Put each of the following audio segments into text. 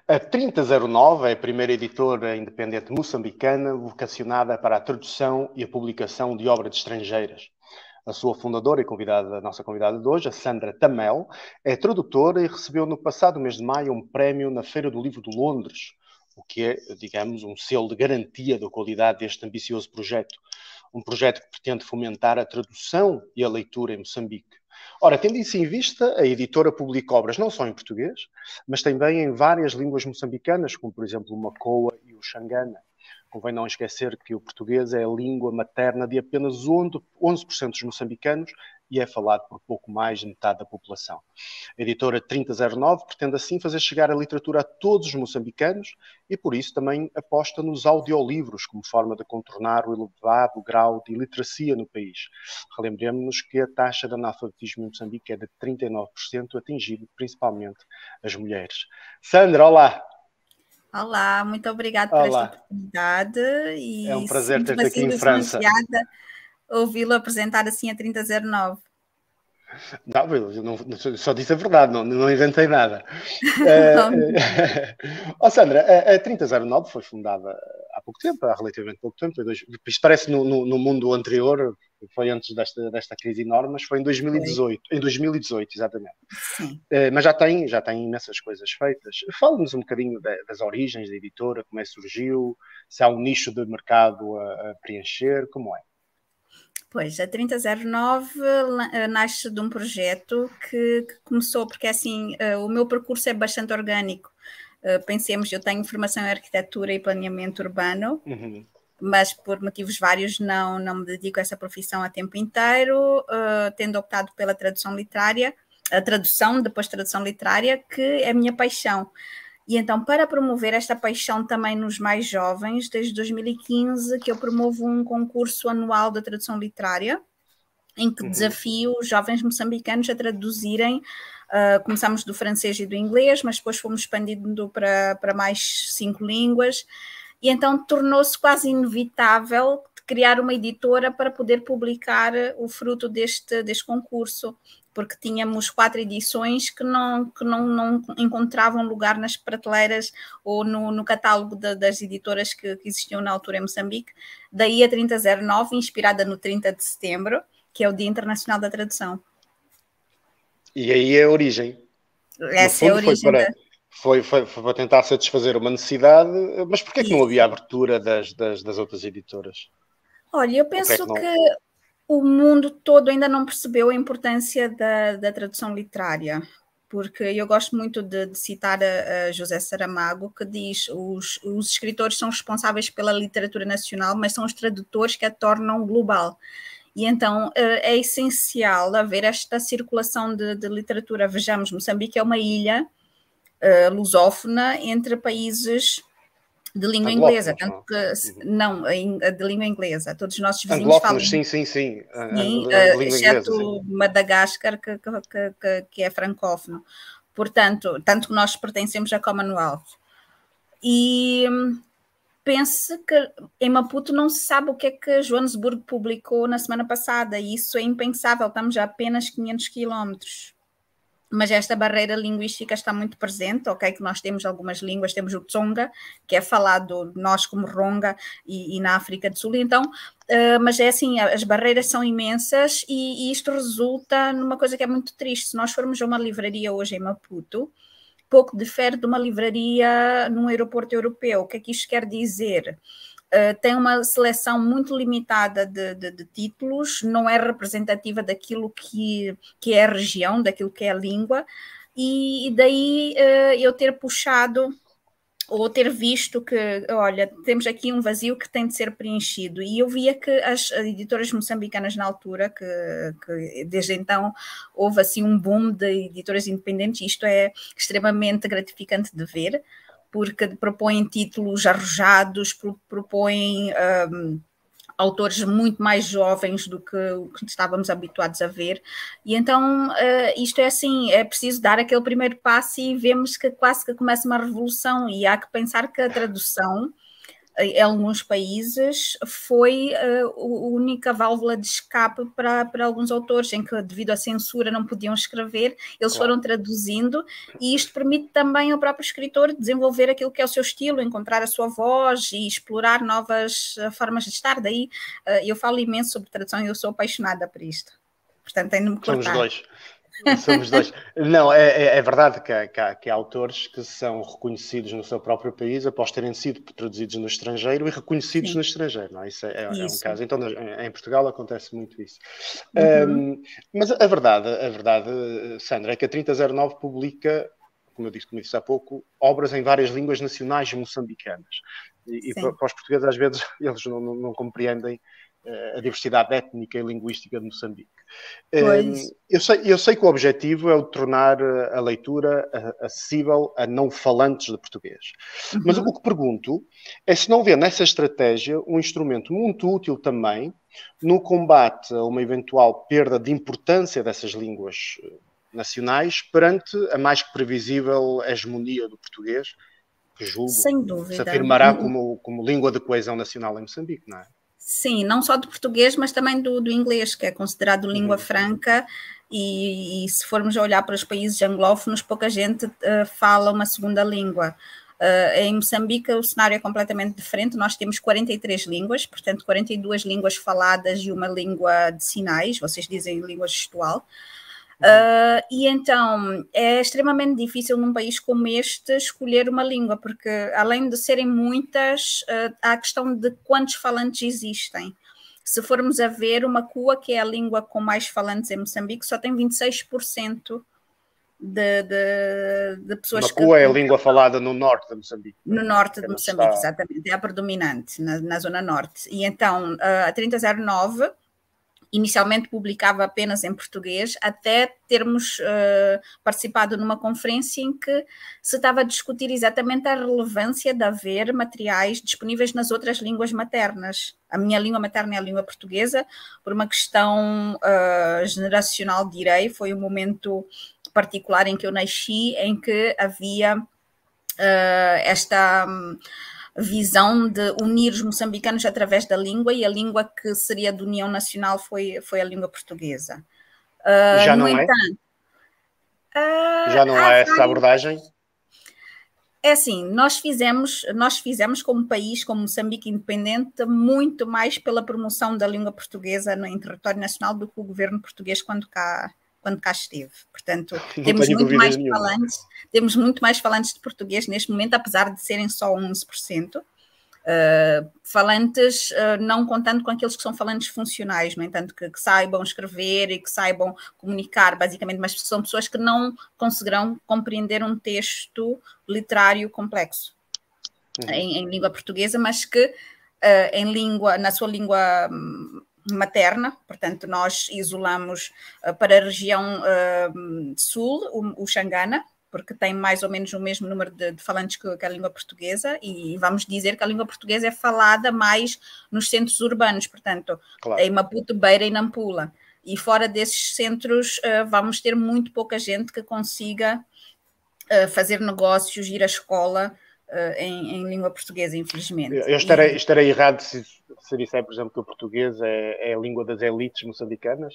A 3009 é a primeira editora independente moçambicana vocacionada para a tradução e a publicação de obras estrangeiras. A sua fundadora e a nossa convidada de hoje, a Sandra Tamel, é tradutora e recebeu no passado mês de maio um prémio na Feira do Livro de Londres, o que é, digamos, um selo de garantia da qualidade deste ambicioso projeto. Um projeto que pretende fomentar a tradução e a leitura em Moçambique. Ora, tendo isso em vista, a editora publica obras não só em português, mas também em várias línguas moçambicanas, como por exemplo o Macoa e o Xangana. Convém não esquecer que o português é a língua materna de apenas 11% dos moçambicanos e é falado por pouco mais de metade da população. A editora 3009 pretende assim fazer chegar a literatura a todos os moçambicanos e por isso também aposta nos audiolivros como forma de contornar o elevado grau de iliteracia no país. Relembremos-nos que a taxa de analfabetismo em Moçambique é de 39%, atingindo principalmente as mulheres. Sandra, olá! Olá, muito obrigada por esta oportunidade e é um prazer ter-te aqui assim em França. Ouvi-lo apresentar assim a 3009. Não, eu não, só disse a verdade, não inventei nada. Sandra, a 3009 foi fundada há pouco tempo, há relativamente pouco tempo. Isto parece no mundo anterior, foi antes desta crise enorme, mas foi em 2018. Em 2018, exatamente. Sim. Mas já tem imensas coisas feitas. Fala-nos um bocadinho das origens da editora, como é que surgiu, se há um nicho de mercado a preencher, como é? Pois, a 3009 nasce de um projeto que começou, porque assim, o meu percurso é bastante orgânico. Pensemos, eu tenho formação em arquitetura e planeamento urbano, mas por motivos vários não me dedico a essa profissão a tempo inteiro, tendo optado pela tradução literária, depois tradução literária, que é a minha paixão. E então, para promover esta paixão também nos mais jovens, desde 2015 que eu promovo um concurso anual de tradução literária, em que desafio os jovens moçambicanos a traduzirem, começamos do francês e do inglês, mas depois fomos expandindo para mais 5 línguas, e então tornou-se quase inevitável criar uma editora para poder publicar o fruto deste concurso, porque tínhamos 4 edições que não encontravam lugar nas prateleiras ou no catálogo das editoras que existiam na altura em Moçambique. Daí a 3009, inspirada no 30 de setembro, que é o Dia Internacional da Tradução. E aí é a origem. Essa é a origem. Foi para tentar satisfazer uma necessidade, mas porquê que não havia abertura das outras editoras? Olha, eu penso que o mundo todo ainda não percebeu a importância da tradução literária, porque eu gosto muito de citar a José Saramago, que diz os escritores são responsáveis pela literatura nacional, mas são os tradutores que a tornam global. E então é essencial haver esta circulação de literatura. Vejamos, Moçambique é uma ilha lusófona entre países de língua inglesa, tanto que de língua inglesa. Todos os nossos vizinhos falam. Sim. Exceto Madagascar, que é francófono. Portanto, tanto que nós pertencemos à Commonwealth. E pense que em Maputo não se sabe o que é que Joanesburgo publicou na semana passada, e isso é impensável, estamos a apenas 500 quilómetros. Mas esta barreira linguística está muito presente, ok? Que nós temos algumas línguas, temos o Tsonga, que é falado nós como Ronga e na África do Sul, então, mas é assim, as barreiras são imensas e isto resulta numa coisa que é muito triste. Se nós formos a uma livraria hoje em Maputo, pouco difere de uma livraria num aeroporto europeu. O que é que isto quer dizer? Tem uma seleção muito limitada de títulos, não é representativa daquilo que é a região, daquilo que é a língua, e daí eu ter puxado ou ter visto que, olha, temos aqui um vazio que tem de ser preenchido. E eu via que as editoras moçambicanas na altura, que desde então houve assim um boom de editoras independentes, e isto é extremamente gratificante de ver, porque propõem títulos arrojados, propõem autores muito mais jovens do que o que estávamos habituados a ver, e então isto é assim, é preciso dar aquele primeiro passo e vemos que quase que começa uma revolução, e há que pensar que a tradução em alguns países foi a única válvula de escape para alguns autores, em que devido à censura não podiam escrever, eles foram traduzindo, e isto permite também ao próprio escritor desenvolver aquilo que é o seu estilo, encontrar a sua voz e explorar novas formas de estar. Daí eu falo imenso sobre tradução e eu sou apaixonada por isto. Portanto, tenho de me cortar. Somos dois. Somos dois. Não, é verdade que há autores que são reconhecidos no seu próprio país após terem sido traduzidos no estrangeiro e reconhecidos no estrangeiro, não é? Isso é um caso. Então, em Portugal acontece muito isso. Mas a verdade, Sandra, é que a 3009 publica, como eu disse há pouco, obras em várias línguas nacionais moçambicanas. E para os portugueses, às vezes, eles não compreendem a diversidade étnica e linguística de Moçambique. Eu sei que o objetivo é o de tornar a leitura acessível a não falantes de português. Mas o que pergunto é se não vê nessa estratégia um instrumento muito útil também no combate a uma eventual perda de importância dessas línguas nacionais perante a mais que previsível hegemonia do português, que julgo sem dúvida se afirmará como língua de coesão nacional em Moçambique, não é? Sim, não só do português, mas também do inglês, que é considerado língua franca, e se formos a olhar para os países anglófonos, pouca gente fala uma segunda língua. Em Moçambique o cenário é completamente diferente, nós temos 43 línguas, portanto 42 línguas faladas e uma língua de sinais, vocês dizem língua gestual. E então é extremamente difícil num país como este escolher uma língua, porque além de serem muitas, há a questão de quantos falantes existem. Se formos a ver, o Makua, que é a língua com mais falantes em Moçambique, só tem 26% de pessoas que... Makua é a língua falada no norte de Moçambique. No norte de Moçambique, exatamente, é a predominante na zona norte. E então a 3009 inicialmente publicava apenas em português, até termos participado numa conferência em que se estava a discutir exatamente a relevância de haver materiais disponíveis nas outras línguas maternas. A minha língua materna é a língua portuguesa, por uma questão generacional, direi, foi um momento particular em que eu nasci, em que havia esta visão de unir os moçambicanos através da língua, e a língua que seria de união nacional foi a língua portuguesa. Já não é? Já não há essa abordagem? É assim, nós fizemos como país, como Moçambique independente, muito mais pela promoção da língua portuguesa em território nacional do que o governo português quando cá esteve. Portanto, temos muito mais falantes de português neste momento, apesar de serem só 11%. Falantes, não contando com aqueles que são falantes funcionais, no entanto, que saibam escrever e que saibam comunicar, basicamente, mas são pessoas que não conseguirão compreender um texto literário complexo em língua portuguesa, mas que na sua língua materna, portanto, nós isolamos para a região sul o Xangana, porque tem mais ou menos o mesmo número de falantes que a língua portuguesa, e vamos dizer que a língua portuguesa é falada mais nos centros urbanos, portanto, em Maputo, Beira e Nampula. E fora desses centros vamos ter muito pouca gente que consiga fazer negócios, ir à escola em língua portuguesa, infelizmente. Eu estarei errado se disser, por exemplo, que o português é a língua das elites moçambicanas?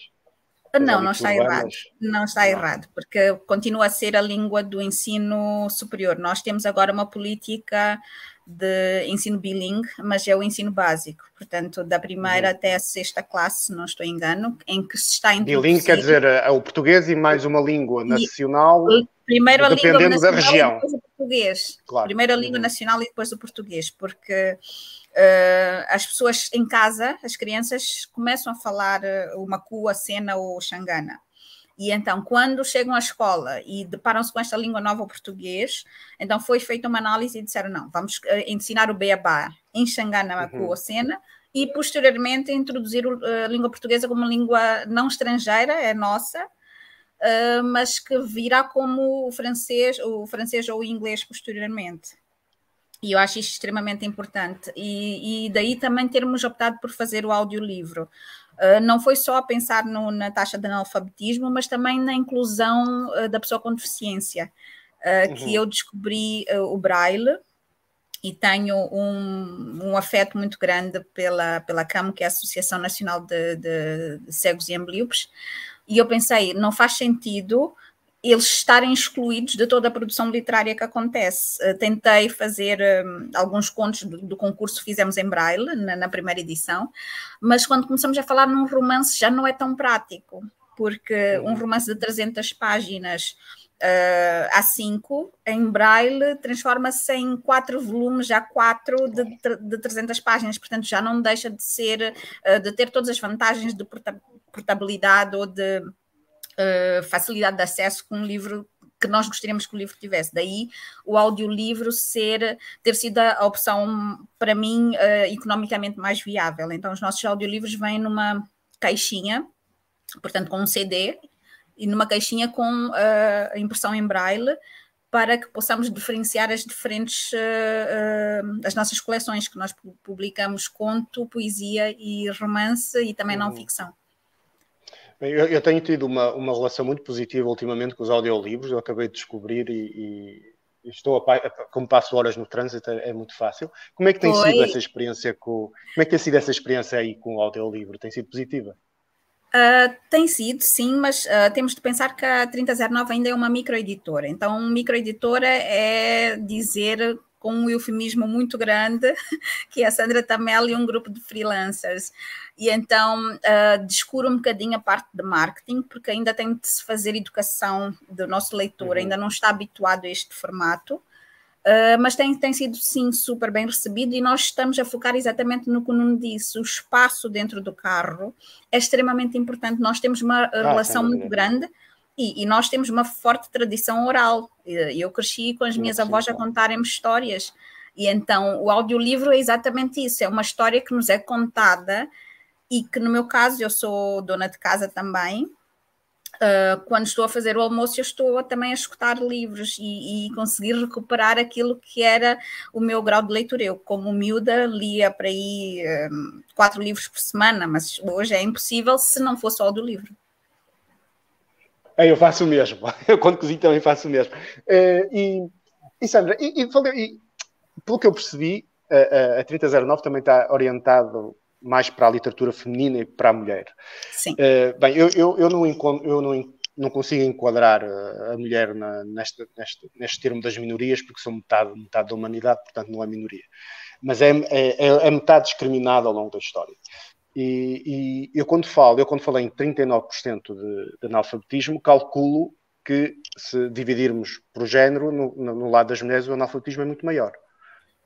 Não está errado. Não está errado, porque continua a ser a língua do ensino superior. Nós temos agora uma política de ensino bilingue, mas é o ensino básico, portanto, da primeira até a sexta classe, se não estou engano, em que se está a introduzir... Bilingue quer dizer o português e mais uma língua nacional, primeiro a língua nacional da região. E depois o português. Claro. Primeiro a língua nacional e depois o português, porque... as pessoas em casa, as crianças começam a falar o Makua, Sena ou Xangana, E então, quando chegam à escola e deparam-se com esta língua nova, o português, então foi feita uma análise e disseram, não, vamos ensinar o beabá em Xangana com o Ocena e, posteriormente, introduzir a língua portuguesa como uma língua não estrangeira, é nossa, mas que virá como o francês ou o inglês posteriormente. E eu acho isto extremamente importante. E daí também termos optado por fazer o audiolivro. Não foi só a pensar na taxa de analfabetismo, mas também na inclusão da pessoa com deficiência, que eu descobri o Braille e tenho um afeto muito grande pela CAM, que é a Associação Nacional de Cegos e Ambliopes, e eu pensei, não faz sentido eles estarem excluídos de toda a produção literária que acontece. Tentei fazer alguns contos do concurso, fizemos em Braille, na primeira edição, mas quando começamos a falar num romance já não é tão prático, porque um romance de 300 páginas A5, em Braille, transforma-se em 4 volumes, já 4 de 300 páginas, portanto já não deixa de ser, de ter todas as vantagens de portabilidade ou de facilidade de acesso com um livro que nós gostaríamos que o livro tivesse. Daí o audiolivro ter sido a opção, para mim, economicamente mais viável. Então os nossos audiolivros vêm numa caixinha, portanto com um CD, e numa caixinha com a impressão em Braille, para que possamos diferenciar as diferentes, as nossas coleções, que nós publicamos conto, poesia e romance e também não ficção. Eu tenho tido uma relação muito positiva ultimamente com os audiolivros, eu acabei de descobrir e como passo horas no trânsito, é muito fácil. Como é que tem sido essa experiência como é que tem sido essa experiência aí com o audiolivro? Tem sido positiva? Tem sido, sim, mas temos de pensar que a 3009 ainda é uma microeditora. Então, microeditora é dizer, com um eufemismo muito grande, que é a Sandra Tamel e um grupo de freelancers. E então descuro um bocadinho a parte de marketing, porque ainda tem de se fazer educação do nosso leitor, ainda não está habituado a este formato. Mas tem sido, sim, super bem recebido e nós estamos a focar exatamente no que o Nuno disse. O espaço dentro do carro é extremamente importante. Nós temos uma relação muito grande e nós temos uma forte tradição oral. Eu cresci com as minhas avós a contarem-me histórias e então o audiolivro é exatamente isso. É uma história que nos é contada e que, no meu caso, eu sou dona de casa também. Quando estou a fazer o almoço, eu estou também a escutar livros e conseguir recuperar aquilo que era o meu grau de leitura. Eu, como miúda, lia para aí 4 livros por semana, mas hoje é impossível se não fosse o audiolivro. Eu faço o mesmo. Eu, quando cozinho, também faço o mesmo. E Sandra, pelo que eu percebi, a 3009 também está orientado mais para a literatura feminina e para a mulher. Sim. Bem, eu não consigo enquadrar a mulher neste termo das minorias, porque sou metade da humanidade, portanto não é minoria. Mas é metade discriminada ao longo da história. E eu quando falei em 39% de analfabetismo, calculo que se dividirmos por género, no lado das mulheres, o analfabetismo é muito maior.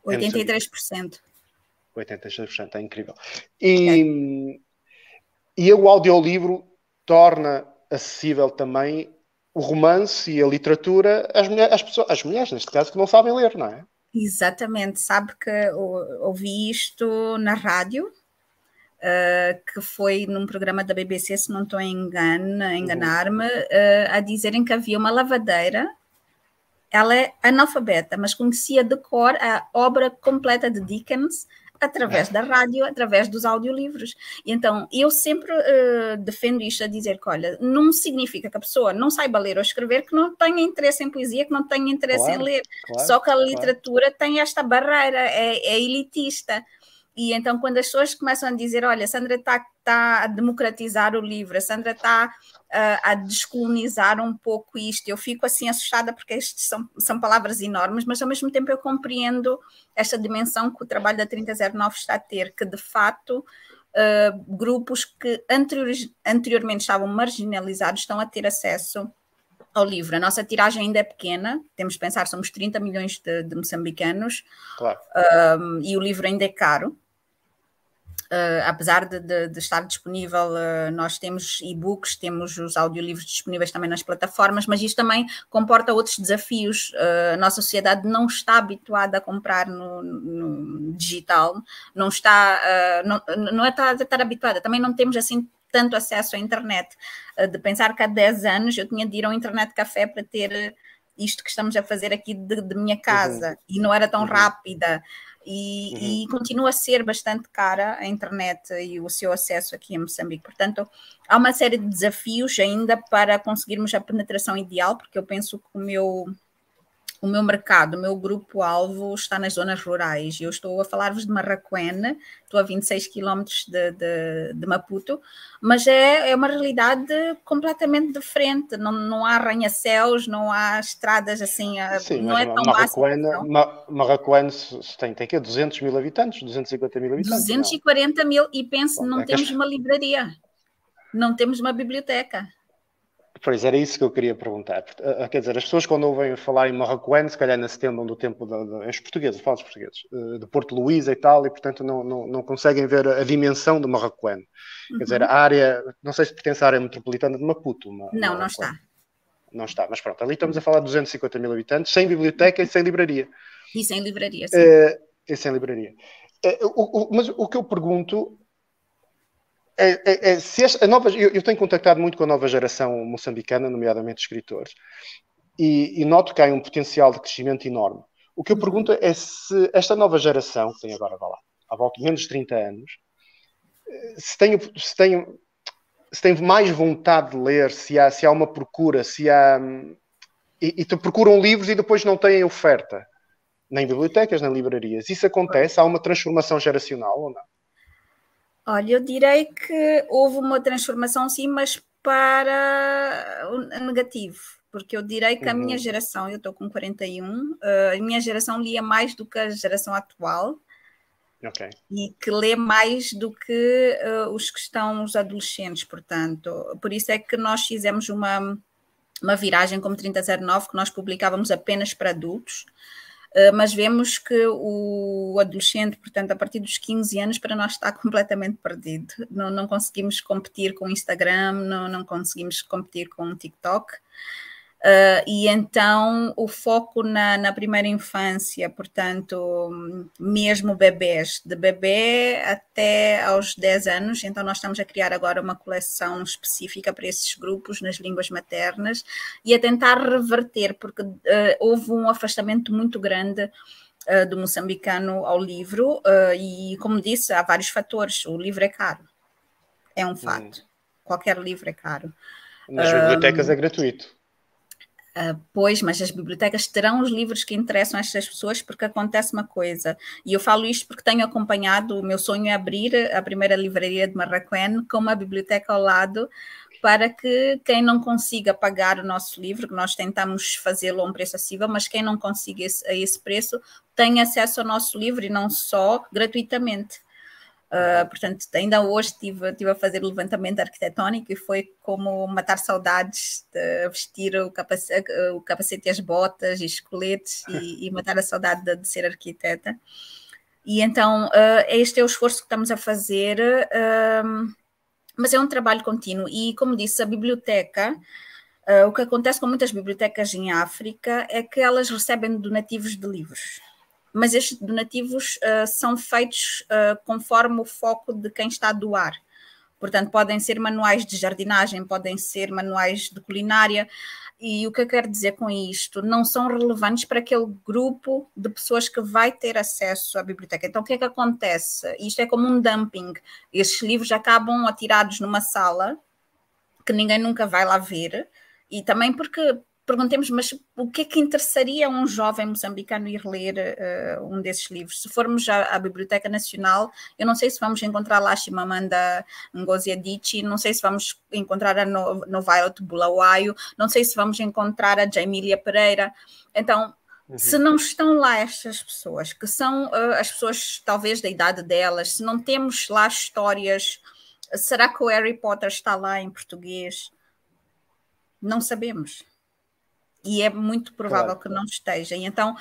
83%. 86%, é incrível. E o audiolivro torna acessível também o romance e a literatura às mulheres, neste caso, que não sabem ler, não é? Exatamente. Sabe que ouvi isto na rádio, que foi num programa da BBC, se não estou a enganar-me, a dizerem que havia uma lavadeira. Ela é analfabeta, mas conhecia de cor a obra completa de Dickens através da rádio, através dos audiolivros. E então, eu sempre defendo isto, a dizer que, olha, não significa que a pessoa não saiba ler ou escrever, que não tenha interesse em poesia, que não tenha interesse em ler. Só que a literatura tem esta barreira, é elitista. E então, quando as pessoas começam a dizer, olha, a Sandra está a democratizar o livro, a Sandra está a descolonizar um pouco isto, eu fico assim assustada, porque estas são palavras enormes, mas ao mesmo tempo eu compreendo esta dimensão que o trabalho da 3009 está a ter, que de facto grupos que anteriormente estavam marginalizados estão a ter acesso ao livro. A nossa tiragem ainda é pequena, temos de pensar, somos 30 milhões de moçambicanos, claro. E o livro ainda é caro. apesar de estar disponível, nós temos e-books, temos os audiolivros disponíveis também nas plataformas, mas isto também comporta outros desafios. A nossa sociedade não está habituada a comprar no digital, não está, não é estar habituada, também não temos assim tanto acesso à internet. De pensar que há 10 anos eu tinha de ir ao internet café para ter isto que estamos a fazer aqui de minha casa, e não era tão rápida. E continua a ser bastante cara a internet e o seu acesso aqui em Moçambique. Portanto, há uma série de desafios ainda para conseguirmos a penetração ideal, porque eu penso que o meu mercado, o meu grupo-alvo está nas zonas rurais. Eu estou a falar-vos de Marraquene, estou a 26 quilómetros de Maputo, mas é uma realidade completamente diferente. Não há arranha-céus, não há estradas assim, sim, não é tão fácil. Marraquene tem que 200 mil habitantes, 250 mil habitantes. 240 mil, e pense, não temos uma livraria, não temos uma biblioteca. Pois, era isso que eu queria perguntar. Quer dizer, as pessoas quando ouvem falar em Marraquene, se calhar não se lembram do tempo os portugueses, falo dos portugueses, de Porto Luís e tal, e portanto não conseguem ver a dimensão de Marraquene. Quer dizer, a área, não sei se pertence à área metropolitana de Maputo. Não está. Não está, mas pronto, ali estamos a falar de 250 mil habitantes, sem biblioteca e sem livraria. E sem livraria, sim. E sem livraria. Mas o que eu pergunto... eu tenho contactado muito com a nova geração moçambicana, nomeadamente escritores, e noto que há um potencial de crescimento enorme. O que eu pergunto é se esta nova geração, que tem agora, à volta de menos de 30 anos, se tem mais vontade de ler, se há uma procura, e procuram livros e depois não têm oferta, nem bibliotecas, nem livrarias. Isso acontece? Há uma transformação geracional ou não? Olha, eu direi que houve uma transformação, sim, mas para o negativo, porque eu direi que a minha geração, eu estou com 41, a minha geração lia mais do que a geração atual. Okay. E que lê mais do que os adolescentes, portanto. Por isso é que nós fizemos uma viragem como 3009, que nós publicávamos apenas para adultos, mas vemos que o adolescente, portanto, a partir dos 15 anos, para nós está completamente perdido. Não conseguimos competir com o Instagram, não conseguimos competir com o TikTok. E então o foco na primeira infância, portanto, mesmo bebés, de bebê até aos 10 anos, então nós estamos a criar agora uma coleção específica para esses grupos nas línguas maternas e a tentar reverter, porque houve um afastamento muito grande do moçambicano ao livro e, como disse, há vários fatores. O livro é caro, é um fato. Qualquer livro é caro. Nas bibliotecas é gratuito. Pois, mas as bibliotecas terão os livros que interessam a estas pessoas, porque acontece uma coisa, e eu falo isto porque tenho acompanhado, o meu sonho é abrir a primeira livraria de Marraquene com uma biblioteca ao lado, para que quem não consiga pagar o nosso livro, que nós tentamos fazê-lo a um preço acessível, mas quem não consiga a esse preço, tenha acesso ao nosso livro, e não só gratuitamente. Portanto, ainda hoje estive a fazer o levantamento arquitetónico e foi como matar saudades de vestir o capacete e as botas e os coletes e matar a saudade de ser arquiteta. E então, este é o esforço que estamos a fazer, mas é um trabalho contínuo. E, como disse, a biblioteca, o que acontece com muitas bibliotecas em África é que elas recebem donativos de livros. Mas estes donativos são feitos conforme o foco de quem está a doar. Portanto, podem ser manuais de jardinagem, podem ser manuais de culinária, e o que eu quero dizer com isto? Não são relevantes para aquele grupo de pessoas que vai ter acesso à biblioteca. Então, o que é que acontece? Isto é como um dumping. Estes livros acabam atirados numa sala que ninguém nunca vai lá ver, e também porque... Perguntemos, mas o que é que interessaria a um jovem moçambicano ir ler um desses livros? Se formos à Biblioteca Nacional, eu não sei se vamos encontrar lá Chimamanda Ngozi Adichie, não sei se vamos encontrar a Novaiot Bulawayo, não sei se vamos encontrar a Jaimília Pereira. Então, se não estão lá estas pessoas, que são as pessoas talvez da idade delas, se não temos lá histórias, será que o Harry Potter está lá em português? Não sabemos. E é muito provável que não esteja. E então,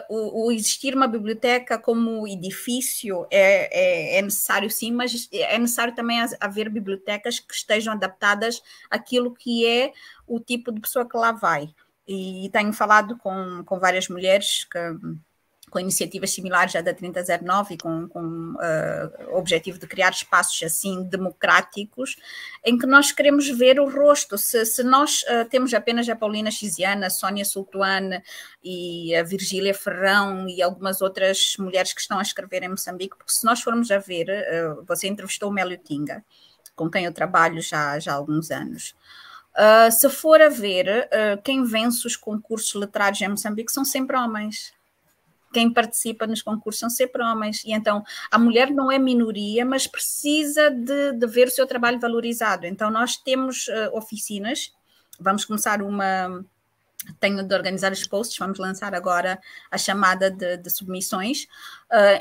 o existir uma biblioteca como edifício é necessário, sim, mas é necessário também haver bibliotecas que estejam adaptadas àquilo que é o tipo de pessoa que lá vai. E tenho falado com várias mulheres com iniciativas similares à da 3009 e com o objetivo de criar espaços assim democráticos, em que nós queremos ver o rosto. Se nós temos apenas a Paulina Chiziana, a Sónia Sultuane e a Virgília Ferrão e algumas outras mulheres que estão a escrever em Moçambique, porque se nós formos a ver, você entrevistou o Mélio Tinga, com quem eu trabalho já há alguns anos. Se for a ver, quem vence os concursos literários em Moçambique são sempre homens. Quem participa nos concursos são sempre homens. E então a mulher não é minoria, mas precisa de ver o seu trabalho valorizado. Então nós temos oficinas, vamos começar tenho de organizar os posts, vamos lançar agora a chamada de submissões,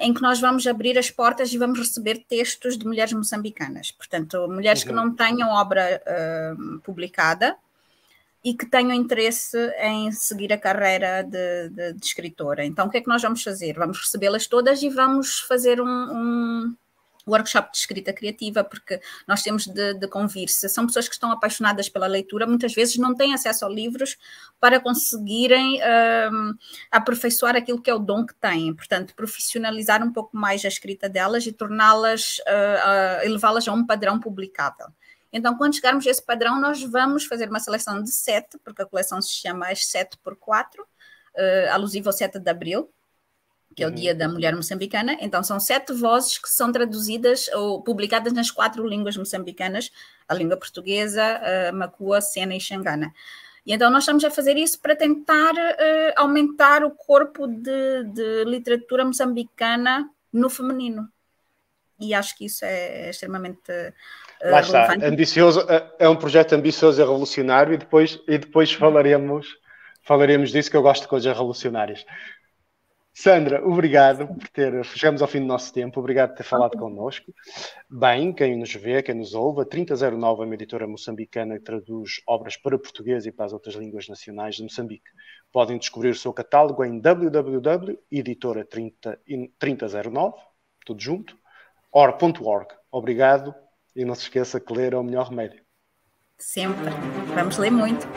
em que nós vamos abrir as portas e vamos receber textos de mulheres moçambicanas. Portanto, mulheres que não tenham obra publicada, e que tenham interesse em seguir a carreira de escritora. Então, o que é que nós vamos fazer? Vamos recebê-las todas e vamos fazer um workshop de escrita criativa, porque nós temos de convir. Se são pessoas que estão apaixonadas pela leitura, muitas vezes não têm acesso a livros para conseguirem aperfeiçoar aquilo que é o dom que têm. Portanto, profissionalizar um pouco mais a escrita delas e torná-las, elevá-las a um padrão publicável. Então, quando chegarmos a esse padrão, nós vamos fazer uma seleção de 7, porque a coleção se chama As 7x4, alusivo ao 7 de Abril, que é o Dia da Mulher Moçambicana. Então, são 7 vozes que são traduzidas ou publicadas nas 4 línguas moçambicanas, a língua portuguesa, Makua, Sena e Xangana. E então nós estamos a fazer isso para tentar aumentar o corpo de literatura moçambicana no feminino. E acho que isso é extremamente lá está, ambicioso, é um projeto ambicioso e revolucionário, e depois falaremos disso, que eu gosto de coisas revolucionárias. Sandra, obrigado por chegamos ao fim do nosso tempo, obrigado por ter falado connosco. Bem, quem nos vê, quem nos ouve, a 3009 é uma editora moçambicana que traduz obras para português e para as outras línguas nacionais de Moçambique. Podem descobrir o seu catálogo em www.editora3009, tudo junto, or.org. Obrigado e não se esqueça que ler é o melhor remédio. Sempre. Vamos ler muito.